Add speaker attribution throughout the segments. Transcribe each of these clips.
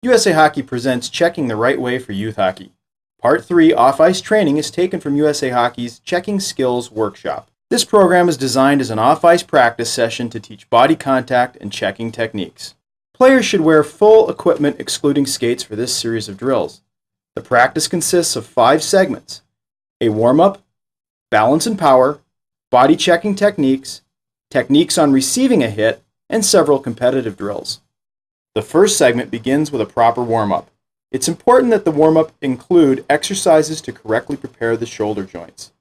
Speaker 1: USA Hockey presents Checking the Right Way for Youth Hockey. Part 3 off-ice training is taken from USA Hockey's Checking Skills Workshop. This program is designed as an off-ice practice session to teach body contact and checking techniques. Players should wear full equipment excluding skates for this series of drills. The practice consists of 5 segments: a warm-up, balance and power, body checking techniques, techniques on receiving a hit, and several competitive drills. The first segment begins with a proper warm-up. It's important that the warm-up include exercises to correctly prepare the shoulder joints.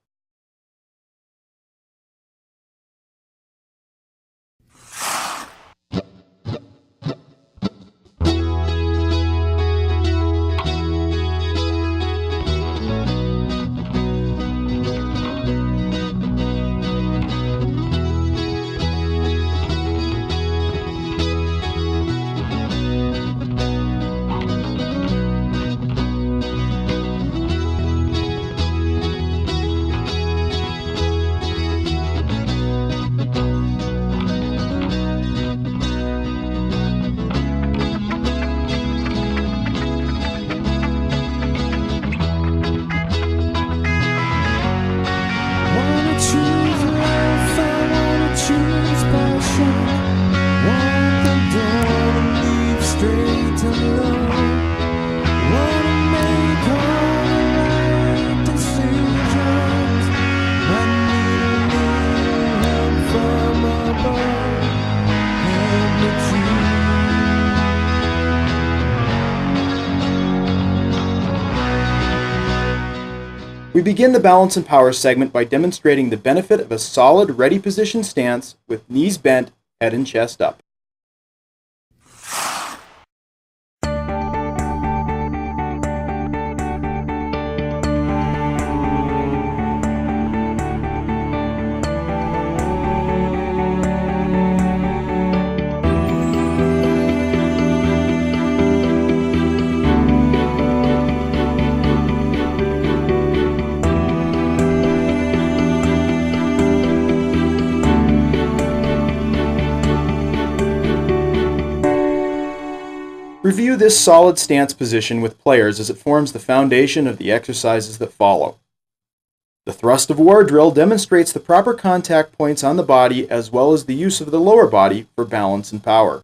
Speaker 1: We begin the balance and power segment by demonstrating the benefit of a solid ready position stance with knees bent, head and chest up. Review this solid stance position with players as it forms the foundation of the exercises that follow. The thrust of war drill demonstrates the proper contact points on the body as well as the use of the lower body for balance and power.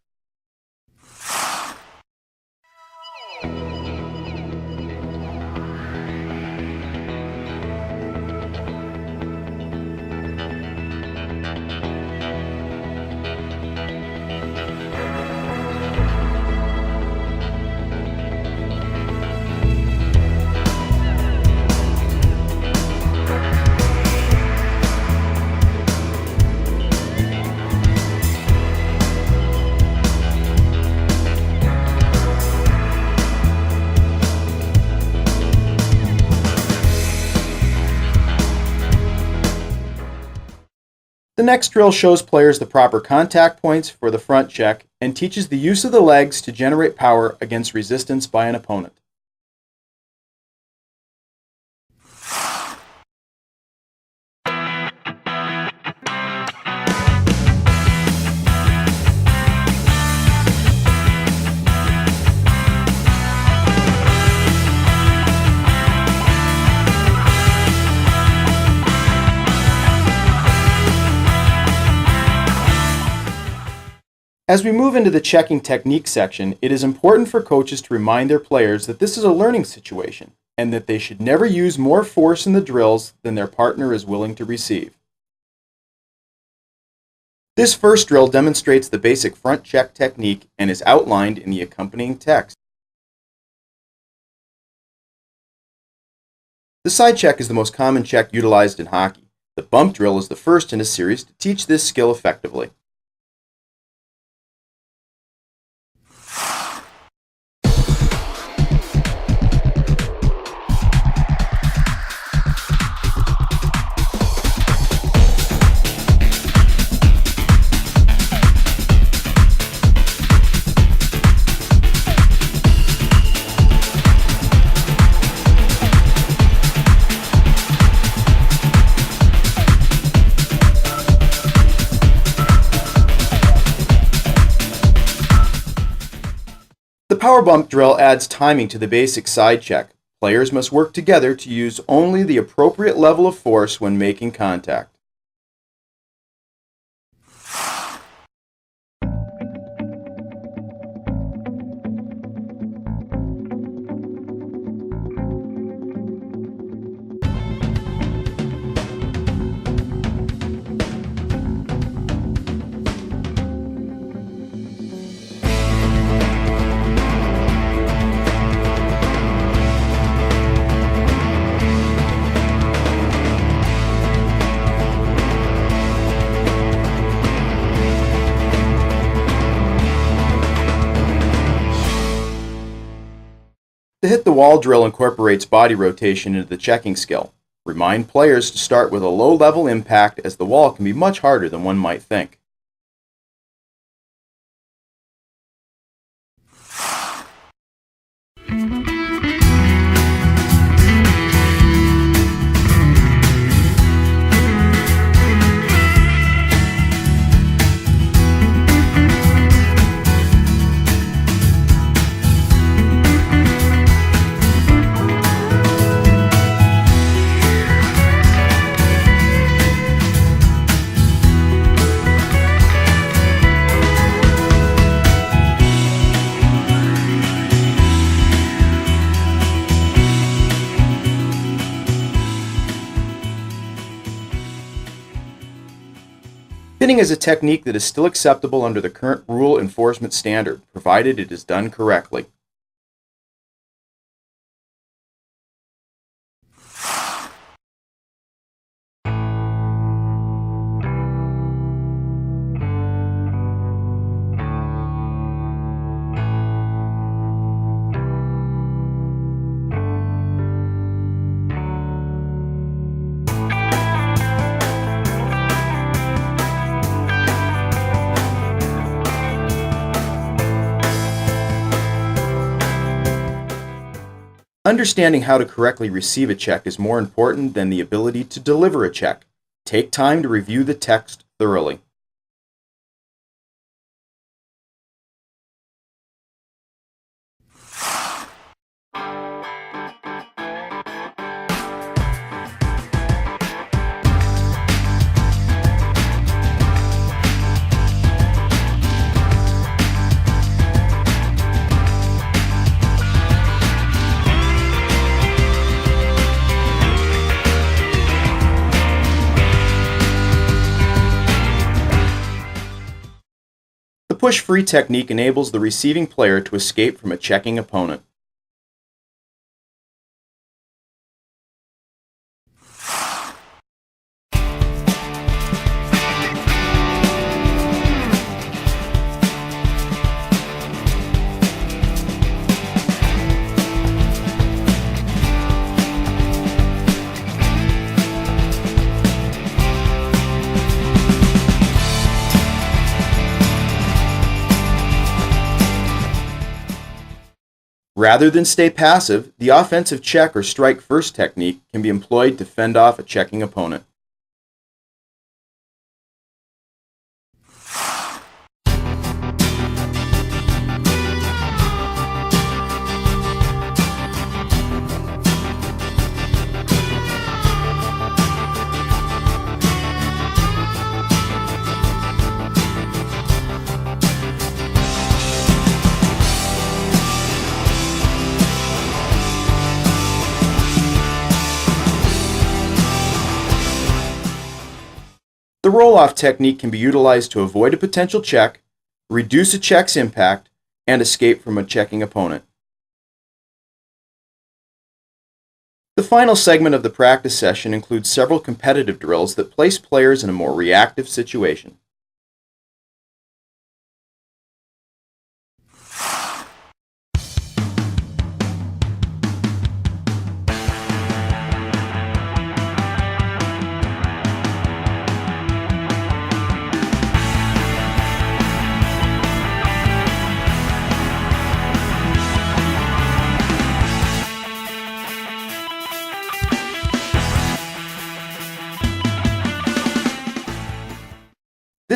Speaker 1: The next drill shows players the proper contact points for the front check and teaches the use of the legs to generate power against resistance by an opponent. As we move into the checking technique section, it is important for coaches to remind their players that this is a learning situation and that they should never use more force in the drills than their partner is willing to receive. This first drill demonstrates the basic front check technique and is outlined in the accompanying text. The side check is the most common check utilized in hockey. The bump drill is the first in a series to teach this skill effectively. The power bump drill adds timing to the basic side check. Players must work together to use only the appropriate level of force when making contact. The hit the wall drill incorporates body rotation into the checking skill. Remind players to start with a low-level impact, as the wall can be much harder than one might think. Pinning is a technique that is still acceptable under the current rule enforcement standard, provided it is done correctly. Understanding how to correctly receive a check is more important than the ability to deliver a check. Take time to review the text thoroughly. The push-free technique enables the receiving player to escape from a checking opponent. Rather than stay passive, the offensive check or strike first technique can be employed to fend off a checking opponent. The roll-off technique can be utilized to avoid a potential check, reduce a check's impact, and escape from a checking opponent. The final segment of the practice session includes several competitive drills that place players in a more reactive situation.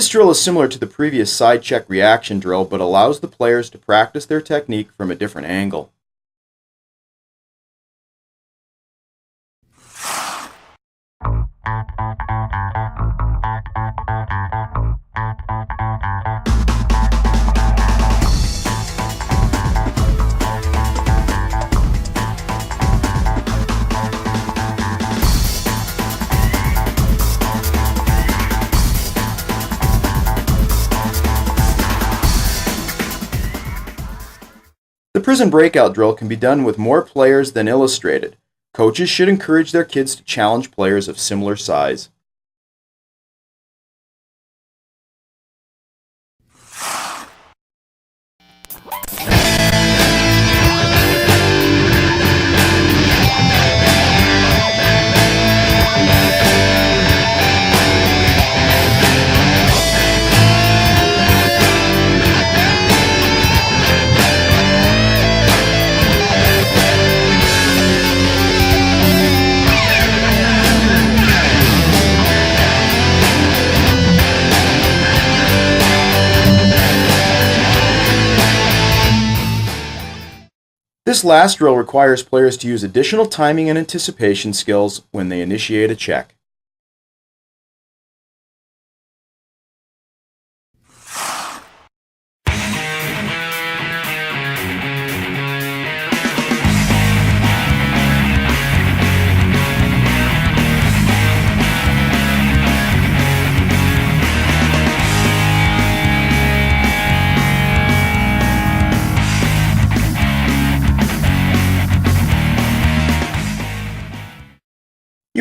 Speaker 1: This drill is similar to the previous side check reaction drill, but allows the players to practice their technique from a different angle. The prison breakout drill can be done with more players than illustrated. Coaches should encourage their kids to challenge players of similar size. This last drill requires players to use additional timing and anticipation skills when they initiate a check.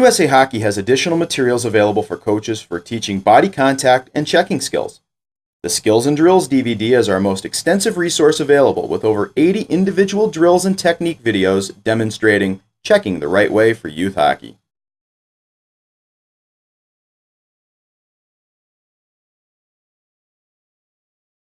Speaker 1: USA Hockey has additional materials available for coaches for teaching body contact and checking skills. The Skills and Drills DVD is our most extensive resource available, with over 80 individual drills and technique videos demonstrating checking the right way for youth hockey.